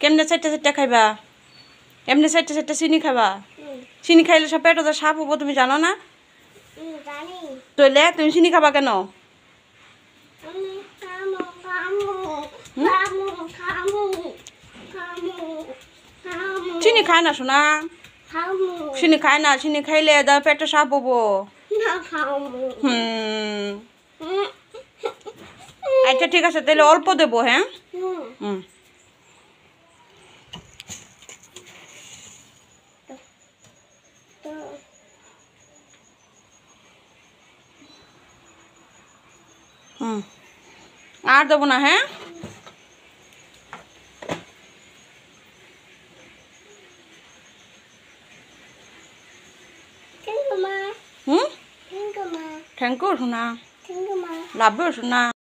কেমনে চারটা চারটা খাইবা? এমনি চারটা চারটা চিনি খাবা? চিনি খাইলে সব পেটে তো সাপ হবো, তুমি জানো না? তইলে তুমি চিনি খাবা কেন? চিনি খায় না শোনা, চিনি খায় না, চিনি খাইলে পেটে সাপ হবো। আচ্ছা ঠিক আছে, তাহলে অল্প দেবো। হ্যাঁ, আর দেবো না। হ্যাঁ, থ্যাংক ইউ শোনা, লাভ ইউ শোনা।